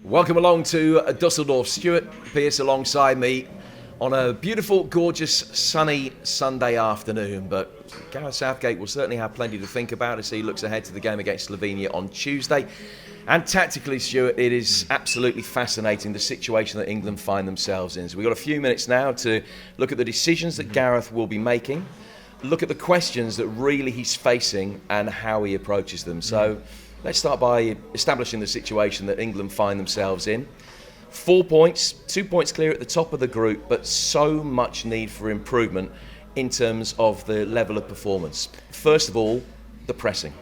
Welcome along to Dusseldorf. Stuart Pearce alongside me on a beautiful, gorgeous, sunny Sunday afternoon. But Gareth Southgate will certainly have plenty to think about as he looks ahead to the game against Slovenia on Tuesday. And tactically, Stuart, it is absolutely fascinating the situation that England find themselves in. So we've got a few minutes now to look at the decisions that Gareth will be making, look at the questions that really he's facing and how he approaches them. So let's start by establishing the situation that England find themselves in. 4 points, 2 points clear at the top of the group, but so much need for improvement in terms of the level of performance. First of all, the pressing.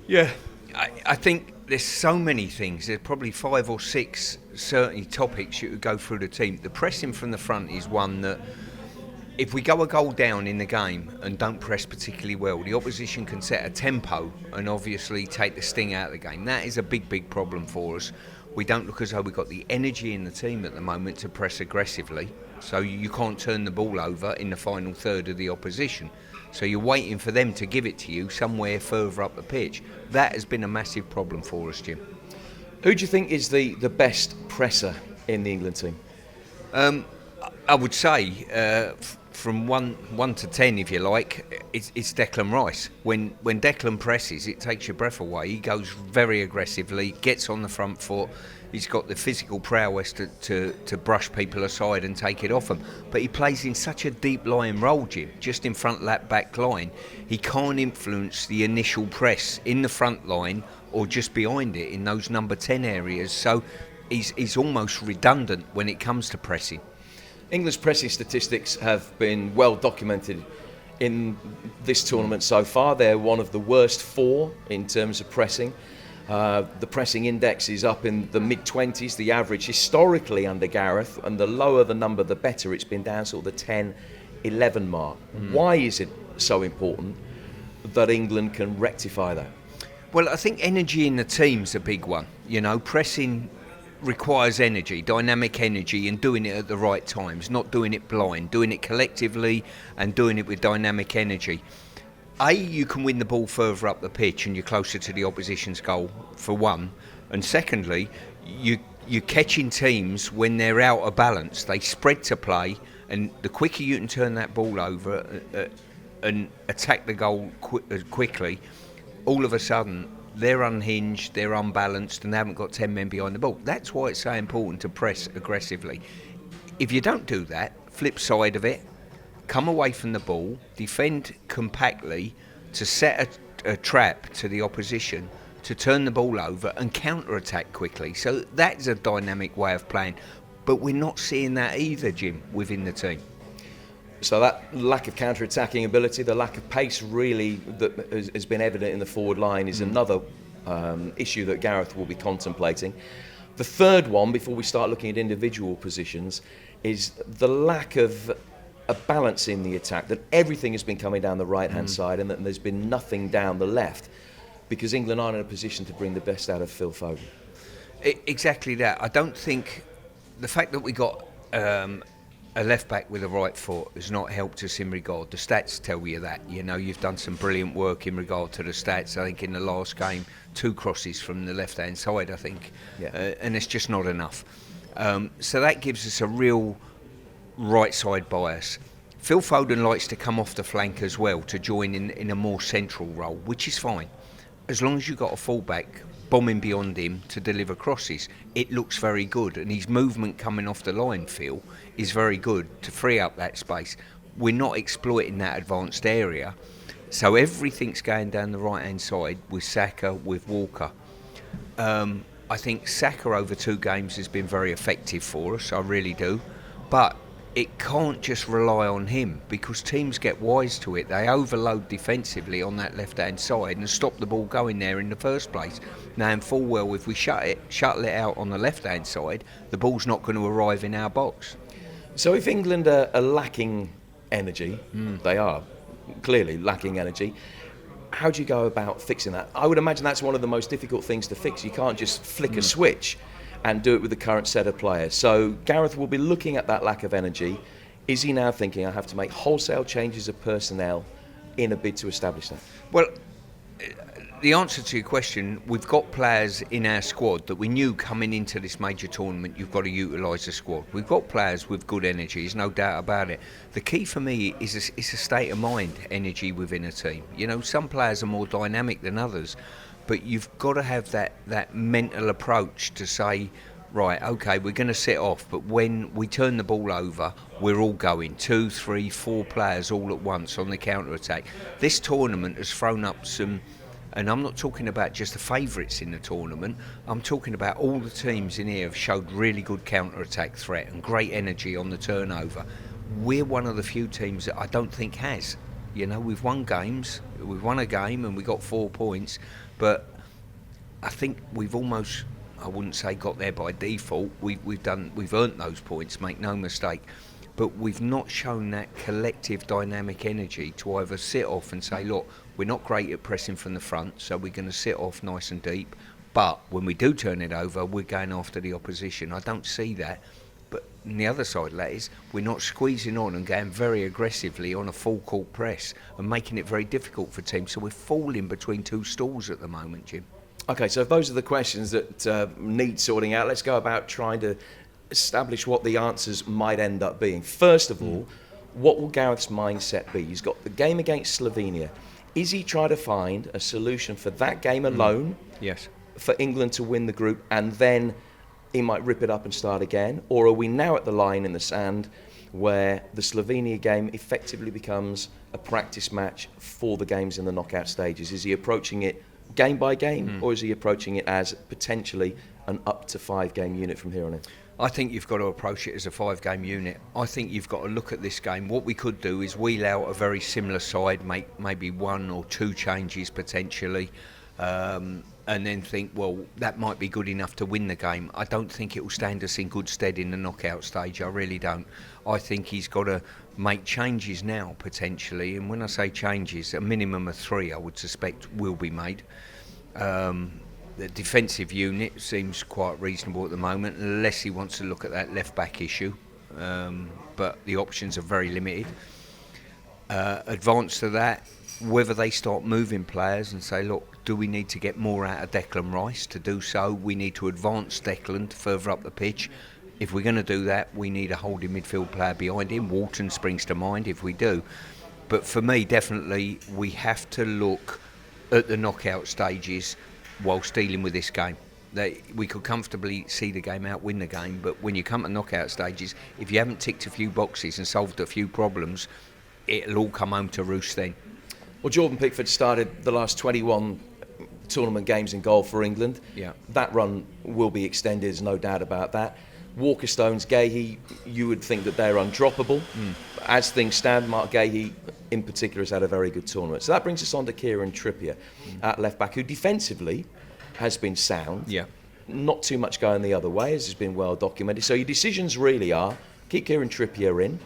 Yeah, I think there's so many things. There's probably 5 or 6 certainly topics you could go through the team. The pressing from the front is one that, if we go a goal down in the game and don't press particularly well, the opposition can set a tempo and obviously take the sting out of the game. That is a big problem for us. We don't look as though we've got the energy in the team at the moment to press aggressively. So you can't turn the ball over in the final third of the opposition. So you're waiting for them to give it to you somewhere further up the pitch. That has been a massive problem for us, Jim. Who do you think is the best presser in the England team? I would say from 1 to 10, if you like, it's Declan Rice. When Declan presses, it takes your breath away. He goes very aggressively, gets on the front foot. He's got the physical prowess to brush people aside and take it off them. But he plays in such a deep lying role, Jim, just in front lap back line. He can't influence the initial press in the front line or just behind it in those number 10 areas. So he's almost redundant when it comes to pressing. England's pressing statistics have been well documented in this tournament so far. They're one of the worst 4 in terms of pressing. The pressing index is up in the mid-20s, the average historically under Gareth, and the lower the number, the better. It's been down sort of the 10-11 mark. Why is it so important that England can rectify that? Well, I think energy in the team's a big one. You know, pressing requires energy, dynamic energy, and doing it at the right times, not doing it blind, doing it collectively and doing it with dynamic energy. You can win the ball further up the pitch and you're closer to the opposition's goal, for one. And secondly, you're catching teams when they're out of balance. They spread to play, and the quicker you can turn that ball over and attack the goal quickly, all of a sudden they're unhinged, they're unbalanced, and they haven't got 10 men behind the ball. That's why it's so important to press aggressively. If you don't do that, flip side of it, come away from the ball, defend compactly to set a trap to the opposition, to turn the ball over and counter-attack quickly. So that's a dynamic way of playing. But we're not seeing that either, Jim, within the team. So that lack of counter-attacking ability, the lack of pace really that has been evident in the forward line is another issue that Gareth will be contemplating. The third one, before we start looking at individual positions, is the lack of a balance in the attack, that everything has been coming down the right-hand side and that there's been nothing down the left, because England aren't in a position to bring the best out of Phil Foden. Exactly that. I don't think the fact that we got a left back with a right foot has not helped us in regard. The stats tell you that. You know, you've done some brilliant work in regard to the stats. I think in the last game, 2 crosses from the left-hand side, I think. Yeah. And it's just not enough. So that gives us a real right-side bias. Phil Foden likes to come off the flank as well to join in a more central role, which is fine. As long as you've got a full-back bombing beyond him to deliver crosses, it looks very good, and his movement coming off the line, Phil, is very good to free up that space. We're not exploiting that advanced area, so everything's going down the right-hand side with Saka, with Walker. I think Saka over 2 games has been very effective for us, I really do, but it can't just rely on him, because teams get wise to it. They overload defensively on that left-hand side and stop the ball going there in the first place. Now, in full well, if we shuttle it out on the left-hand side, the ball's not going to arrive in our box. So if England are lacking energy, they are clearly lacking energy, how do you go about fixing that? I would imagine that's one of the most difficult things to fix. You can't just flick a switch and do it with the current set of players. So Gareth will be looking at that lack of energy. Is he now thinking, I have to make wholesale changes of personnel in a bid to establish that? Well, the answer to your question, we've got players in our squad that we knew coming into this major tournament, you've got to utilise the squad. We've got players with good energy, there's no doubt about it. The key for me is a state of mind, energy within a team. You know, some players are more dynamic than others, but you've got to have that mental approach to say, right, okay, we're going to set off, but when we turn the ball over, we're all going 2, 3, 4 players all at once on the counter-attack. This tournament has thrown up some, and I'm not talking about just the favourites in the tournament, I'm talking about all the teams in here have showed really good counter-attack threat and great energy on the turnover. We're one of the few teams that I don't think has. You know, we've won games, we've won a game and we got 4 points, but I think we've almost, I wouldn't say got there by default. We've earned those points, make no mistake. But we've not shown that collective dynamic energy to either sit off and say, look, we're not great at pressing from the front, so we're going to sit off nice and deep. But when we do turn it over, we're going after the opposition. I don't see that. But on the other side of that is we're not squeezing on and going very aggressively on a full court press and making it very difficult for teams. So we're falling between 2 stools at the moment, Jim. Okay, so if those are the questions that need sorting out, let's go about trying to establish what the answers might end up being. First of all, what will Gareth's mindset be? He's got the game against Slovenia. Is he trying to find a solution for that game alone? Yes. For England to win the group, and then he might rip it up and start again? Or are we now at the line in the sand where the Slovenia game effectively becomes a practice match for the games in the knockout stages? Is he approaching it game by game, or is he approaching it as potentially an up to 5 game unit from here on in? I think you've got to approach it as a 5 game unit. I think you've got to look at this game. What we could do is wheel out a very similar side, make maybe 1 or 2 changes potentially, and then think, well, that might be good enough to win the game. I don't think it will stand us in good stead in the knockout stage. I really don't. I think he's got to make changes now potentially, and when I say changes, a minimum of 3 I would suspect will be made. The defensive unit seems quite reasonable at the moment, unless he wants to look at that left back issue, but the options are very limited. Advance to that, whether they start moving players and say, look, do we need to get more out of Declan Rice? To do so, we need to advance Declan further up the pitch. If we're going to do that, we need a holding midfield player behind him. Walton springs to mind if we do. But for me, definitely, we have to look at the knockout stages whilst dealing with this game. We could comfortably see the game out, win the game, but when you come to knockout stages, if you haven't ticked a few boxes and solved a few problems, it'll all come home to roost then. Well, Jordan Pickford started the last 21 tournament games in goal for England. Yeah. That run will be extended, there's no doubt about that. Walker, Stones, Gahey, you would think that they're undroppable. As things stand, Mark Gahey in particular has had a very good tournament. So that brings us on to Kieran Trippier at left back, who defensively has been sound. Yeah. Not too much going the other way, as has been well documented. So your decisions really are keep Kieran Trippier in,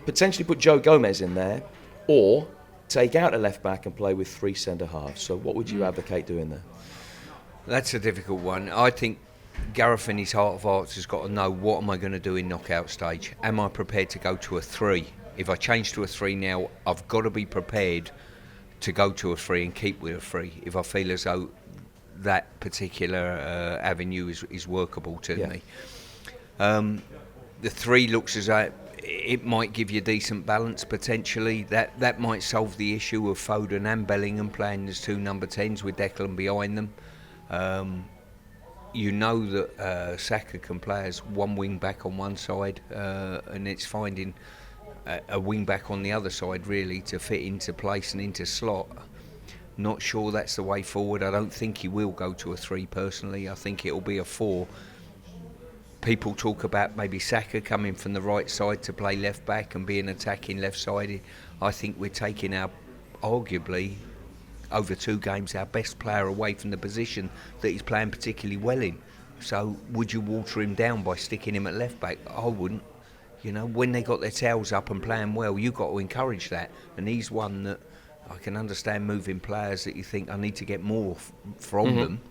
potentially put Joe Gomez in there, or take out a left back and play with 3 centre halves. So what would you advocate doing there? That's a difficult one. I think Gareth in his heart of hearts has got to know, what am I going to do in knockout stage? Am I prepared to go to a 3? If I change to a 3 now, I've got to be prepared to go to a 3 and keep with a 3 if I feel as though that particular avenue is workable to me. The 3 looks as though it might give you decent balance potentially. That might solve the issue of Foden and Bellingham playing as 2 number 10s with Declan behind them. You know that Saka can play as 1 wing back on one side, and it's finding a wing back on the other side really to fit into place and into slot. Not sure that's the way forward. I don't think he will go to a 3 personally. I think it'll be a 4. People talk about maybe Saka coming from the right side to play left back and be an attacking left side. I think we're taking our, arguably, over 2 games, our best player away from the position that he's playing particularly well in. So would you water him down by sticking him at left back? I wouldn't. You know, when they got their tails up and playing well, you've got to encourage that. And he's one that I can understand moving players that you think I need to get more from them.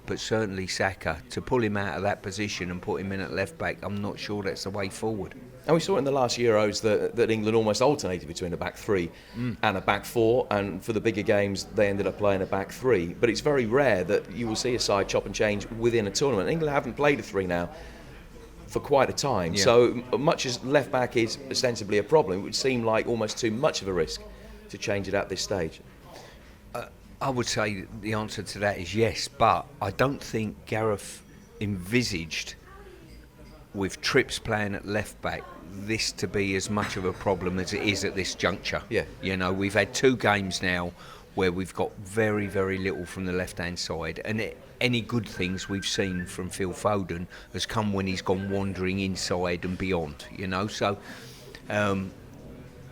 But certainly Saka, to pull him out of that position and put him in at left back, I'm not sure that's the way forward. And we saw in the last Euros that England almost alternated between a back three and a back four, and for the bigger games they ended up playing a back three. But it's very rare that you will see a side chop and change within a tournament. England haven't played a three now for quite a time. Yeah. So much as left back is ostensibly a problem, it would seem like almost too much of a risk to change it at this stage. I would say the answer to that is yes, but I don't think Gareth envisaged, with Trips playing at left back, this to be as much of a problem as it is at this juncture. Yeah. You know, we've had 2 games now where we've got very, very little from the left-hand side, and any good things we've seen from Phil Foden has come when he's gone wandering inside and beyond, you know, so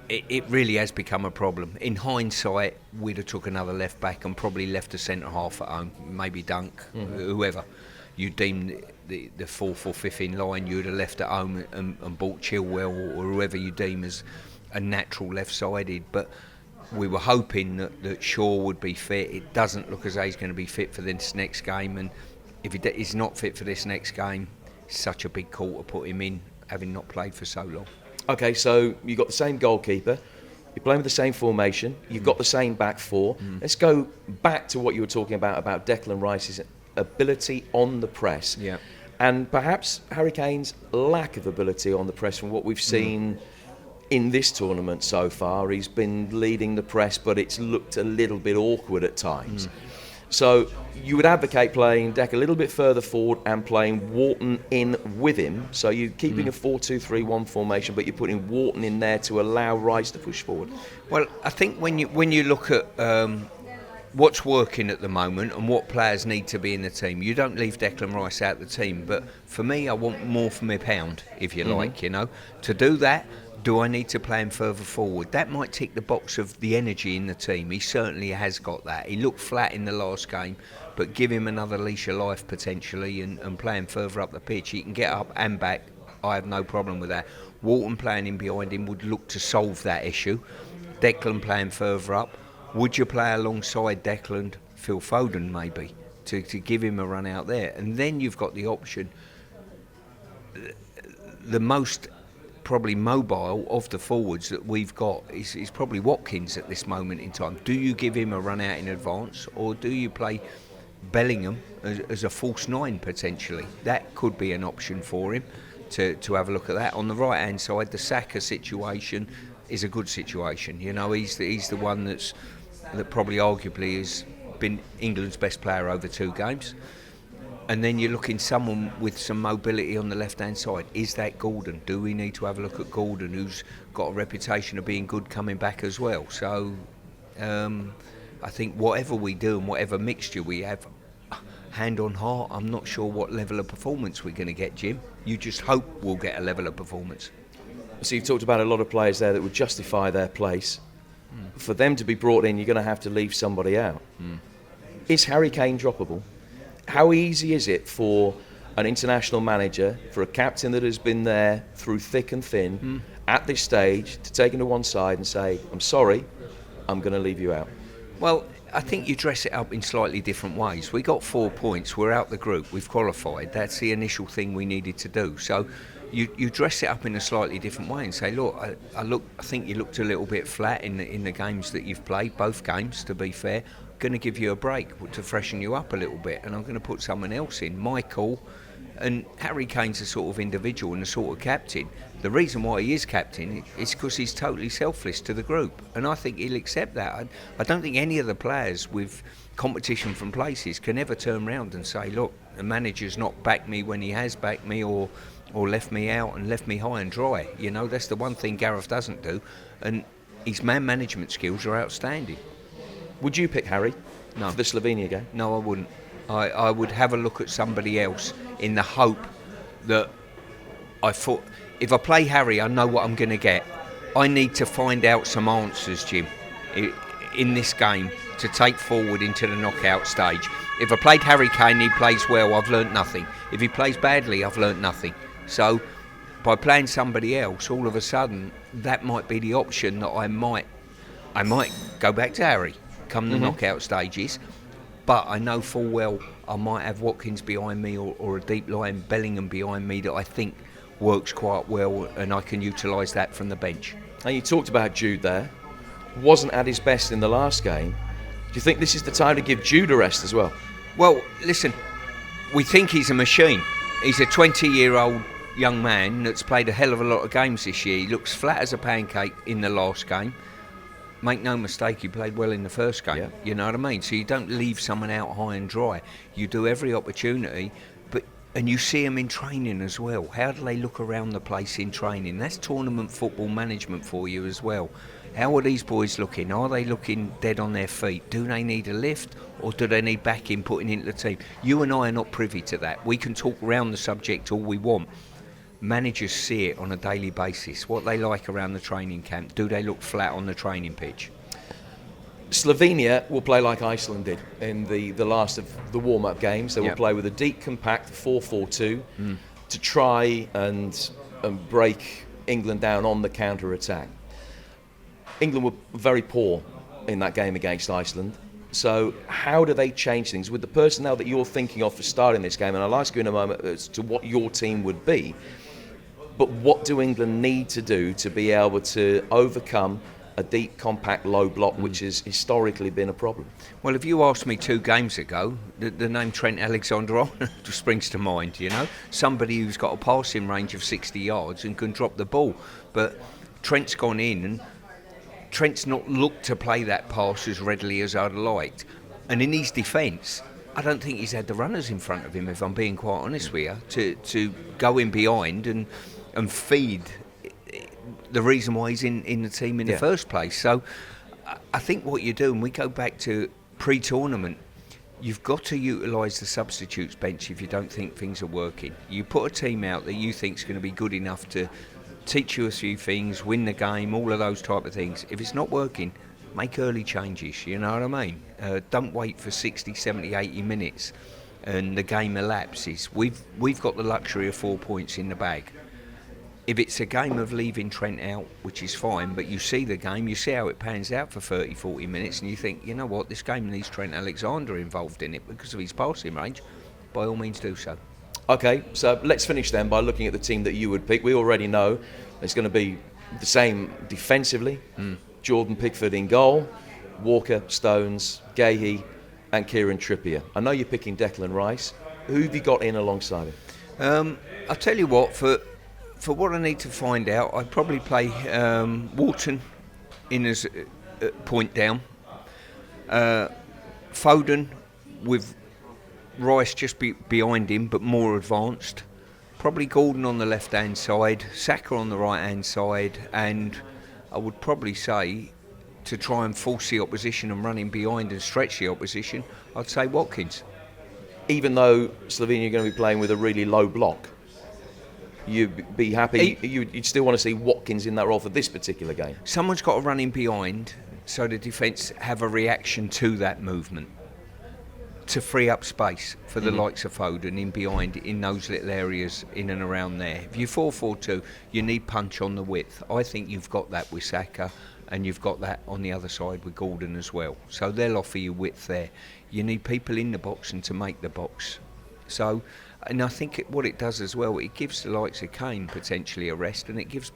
it really has become a problem. In hindsight, we'd have took another left back and probably left a centre half at home, maybe Dunk, whoever you deemed the 4th or 5th in line, you'd have left at home and bought Chilwell or whoever you deem as a natural left-sided. But we were hoping that Shaw would be fit. It doesn't look as though he's going to be fit for this next game, and if he's not fit for this next game, it's such a big call to put him in, having not played for so long. Okay, so you've got the same goalkeeper, you're playing with the same formation, you've got the same back four. Let's go back to what you were talking about Declan Rice's ability on the press. Yeah. And perhaps Harry Kane's lack of ability on the press from what we've seen in this tournament so far. He's been leading the press, but it's looked a little bit awkward at times. So you would advocate playing Deck a little bit further forward and playing Wharton in with him. So you're keeping a 4-2-3-1 formation, but you're putting Wharton in there to allow Rice to push forward. Well, I think when you look at what's working at the moment and what players need to be in the team, you don't leave Declan Rice out of the team. But for me, I want more for my pound, if you like, you know. To do that, do I need to play him further forward? That might tick the box of the energy in the team. He certainly has got that. He looked flat in the last game, but give him another leash of life potentially and play him further up the pitch. He can get up and back. I have no problem with that. Wharton playing in behind him would look to solve that issue. Declan playing further up. Would you play alongside Declan, Phil Foden maybe, to give him a run out there? And then you've got the option, the most probably mobile of the forwards that we've got is probably Watkins at this moment in time. Do you give him a run out in advance, or do you play Bellingham as a false 9 potentially? That could be an option for him to have a look at that. On the right hand side, the Saka situation is a good situation. You know, he's the one that probably arguably has been England's best player over 2 games. And then you're looking someone with some mobility on the left-hand side. Is that Gordon? Do we need to have a look at Gordon, who's got a reputation of being good coming back as well? So I think whatever we do and whatever mixture we have, hand on heart, I'm not sure what level of performance we're going to get, Jim. You just hope we'll get a level of performance. So you've talked about a lot of players there that would justify their place. For them to be brought in, you're going to have to leave somebody out. Is Harry Kane droppable? How easy is it for an international manager, for a captain that has been there through thick and thin, at this stage, to take him to one side and say, I'm sorry, I'm going to leave you out? Well, I think you dress it up in slightly different ways. We got 4 points, we're out the group, we've qualified. That's the initial thing we needed to do. So you dress it up in a slightly different way and say, look, I think you looked a little bit flat in the games that you've played, both games, to be fair. Going to give you a break to freshen you up a little bit, and I'm going to put someone else in, Michael. And Harry Kane's a sort of individual and a sort of captain. The reason why he is captain is because he's totally selfless to the group, and I think he'll accept that. I don't think any of the players with competition from places can ever turn around and say, look, the manager's not backed me when he has backed me, or left me out and left me high and dry. You know, that's the one thing Gareth doesn't do, and his man management skills are outstanding. Would you pick Harry for the Slovenia game? No, I wouldn't. I would have a look at somebody else in the hope that I thought, if I play Harry, I know what I'm going to get. I need to find out some answers, Jim, in this game to take forward into the knockout stage. If I played Harry Kane, he plays well, I've learnt nothing. If he plays badly, I've learnt nothing. So by playing somebody else, all of a sudden, that might be the option that I might go back to Harry come the knockout stages, but I know full well I might have Watkins behind me or a deep line Bellingham behind me that I think works quite well, and I can utilise that from the bench. And you talked about Jude there. Wasn't at his best in the last game. Do you think this is the time to give Jude a rest as well? Well, listen, we think he's a machine. He's a 20-year-old young man that's played a hell of a lot of games this year. He looks flat as a pancake in the last game. Make no mistake, he played well in the first game. Yeah. You know what I mean? So you don't leave someone out high and dry. You do every opportunity, and you see them in training as well. How do they look around the place in training? That's tournament football management for you as well. How are these boys looking? Are they looking dead on their feet? Do they need a lift, or do they need backing putting into the team? You and I are not privy to that. We can talk around the subject all we want. Managers see it on a daily basis. What they like around the training camp. Do they look flat on the training pitch? Slovenia will play like Iceland did in the last of the warm-up games. They will play with a deep, compact 4-4-2 to try and break England down on the counter-attack. England were very poor in that game against Iceland. So how do they change things with the personnel that you're thinking of for starting this game? And I'll ask you in a moment as to what your team would be. But what do England need to do to be able to overcome a deep, compact, low block, which has historically been a problem? Well, if you asked me 2 games ago, the name Trent Alexander-Arnold springs to mind, you know. Somebody who's got a passing range of 60 yards and can drop the ball. But Trent's gone in, and Trent's not looked to play that pass as readily as I'd liked. And in his defence, I don't think he's had the runners in front of him, if I'm being quite honest with you, to go in behind and feed the reason why he's in the team in the first place. So I think what you do, and we go back to pre-tournament, you've got to utilise the substitutes bench if you don't think things are working. You put a team out that you think is going to be good enough to teach you a few things, win the game, all of those type of things. If it's not working, make early changes, you know what I mean? Don't wait for 60, 70, 80 minutes and the game elapses. We've got the luxury of 4 points in the bag. If it's a game of leaving Trent out, which is fine, but you see the game, you see how it pans out for 30, 40 minutes, and you think, you know what, this game needs Trent Alexander involved in it because of his passing range, by all means do so. Okay, so let's finish then by looking at the team that you would pick. We already know it's going to be the same defensively. Jordan Pickford in goal, Walker, Stones, Gahey and Kieran Trippier. I know you're picking Declan Rice. Who have you got in alongside him? I'll tell you what, for what I need to find out, I'd probably play Wharton in as point down. Foden with Rice just behind him, but more advanced. Probably Gordon on the left-hand side, Saka on the right-hand side, and I would probably say, to try and force the opposition and run in behind and stretch the opposition, I'd say Watkins. Even though Slovenia are going to be playing with a really low block, you'd be happy, you'd still want to see Watkins in that role for this particular game? Someone's got to run in behind so the defence have a reaction to that movement, to free up space for the likes of Foden in behind in those little areas in and around there. If you 4-4-2, you need punch on the width. I think you've got that with Saka, and you've got that on the other side with Gordon as well. So they'll offer you width there. You need people in the box and to make the box. So, and I think what it does as well, it gives the likes of Kane potentially a rest, and it gives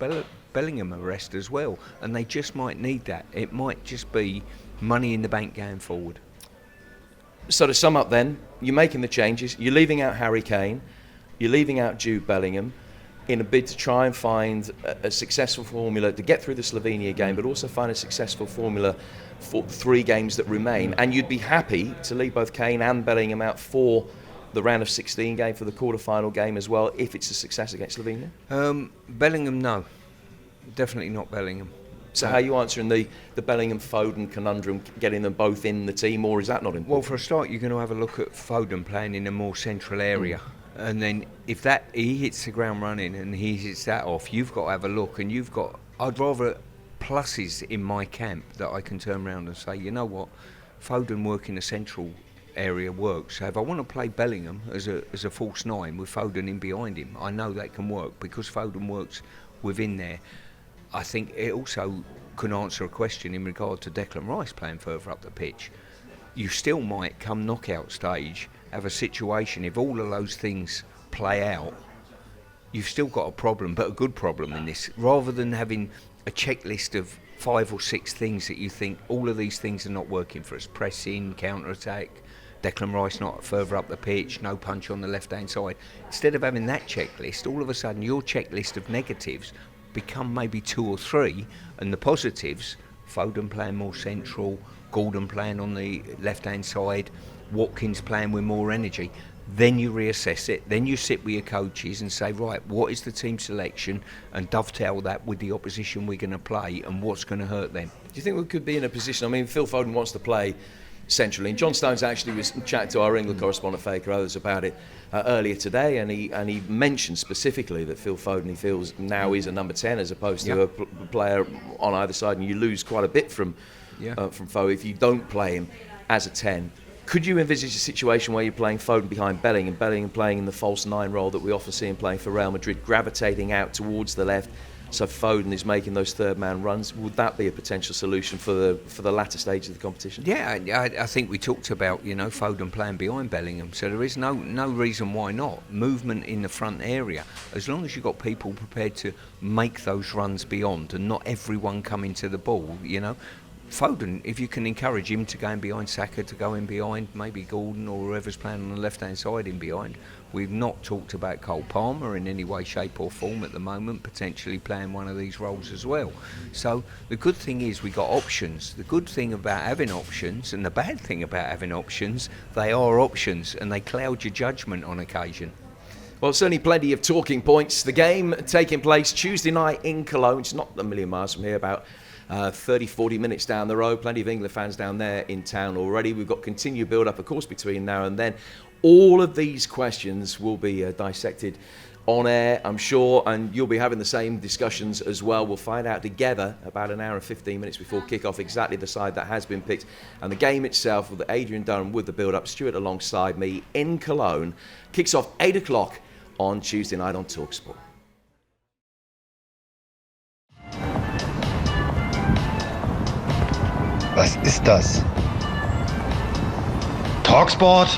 Bellingham a rest as well. And they just might need that. It might just be money in the bank going forward. So to sum up then, you're making the changes, you're leaving out Harry Kane, you're leaving out Jude Bellingham in a bid to try and find a successful formula to get through the Slovenia game, but also find a successful formula for the 3 games that remain. And you'd be happy to leave both Kane and Bellingham out for the round of 16 game, for the quarter-final game as well, if it's a success against Slovenia? Bellingham, no. Definitely not Bellingham. So how are you answering the Bellingham-Foden conundrum, getting them both in the team, or is that not important? Well, for a start, you're going to have a look at Foden playing in a more central area. And then if he hits the ground running and he hits that off, you've got to have a look. And I'd rather pluses in my camp that I can turn around and say, you know what, Foden working a central area works. So if I want to play Bellingham as a false 9 with Foden in behind him, I know that can work because Foden works within there. I think it also can answer a question in regard to Declan Rice playing further up the pitch. You still might, come knockout stage, have a situation, if all of those things play out, you've still got a problem, but a good problem in this. Rather than having a checklist of 5 or 6 things that you think all of these things are not working for us: pressing, counter-attack, Declan Rice not further up the pitch, no punch on the left-hand side. Instead of having that checklist, all of a sudden your checklist of negatives become maybe 2 or 3, and the positives, Foden playing more central, Gordon playing on the left-hand side, Watkins playing with more energy. Then you reassess it, then you sit with your coaches and say, right, what is the team selection, and dovetail that with the opposition we're going to play and what's going to hurt them. Do you think we could be in a position, I mean, Phil Foden wants to play centrally, and John Stones actually was chatting to our England correspondent Faye Carruthers about it earlier today, and he mentioned specifically that Phil Foden, he feels, now is a number 10 as opposed to a player on either side, and you lose quite a bit from Foden if you don't play him as a 10. Could you envisage a situation where you're playing Foden behind Bellingham playing in the false 9 role that we often see him playing for Real Madrid, gravitating out towards the left, so Foden is making those third man runs? Would that be a potential solution for the latter stage of the competition? Yeah, I think we talked about, Foden playing behind Bellingham, so there is no reason why not. Movement in the front area, as long as you've got people prepared to make those runs beyond and not everyone coming to the ball, Foden, if you can encourage him to go in behind Saka, to go in behind maybe Gordon or whoever's playing on the left-hand side in behind. We've not talked about Cole Palmer in any way, shape or form at the moment, potentially playing one of these roles as well. So the good thing is we got options. The good thing about having options, and the bad thing about having options, they are options and they cloud your judgment on occasion. Well, certainly plenty of talking points. The game taking place Tuesday night in Cologne. It's not a million miles from here, about 30-40 minutes down the road. Plenty of England fans down there in town already. We've got continued build-up, of course, between now and then. All of these questions will be dissected on air, I'm sure, and you'll be having the same discussions as well. We'll find out together about an hour and 15 minutes before kick-off exactly the side that has been picked. And the game itself, with Adrian Durham with the build-up, Stuart alongside me in Cologne, kicks off 8 o'clock on Tuesday night on talkSPORT. Was ist das? talkSPORT?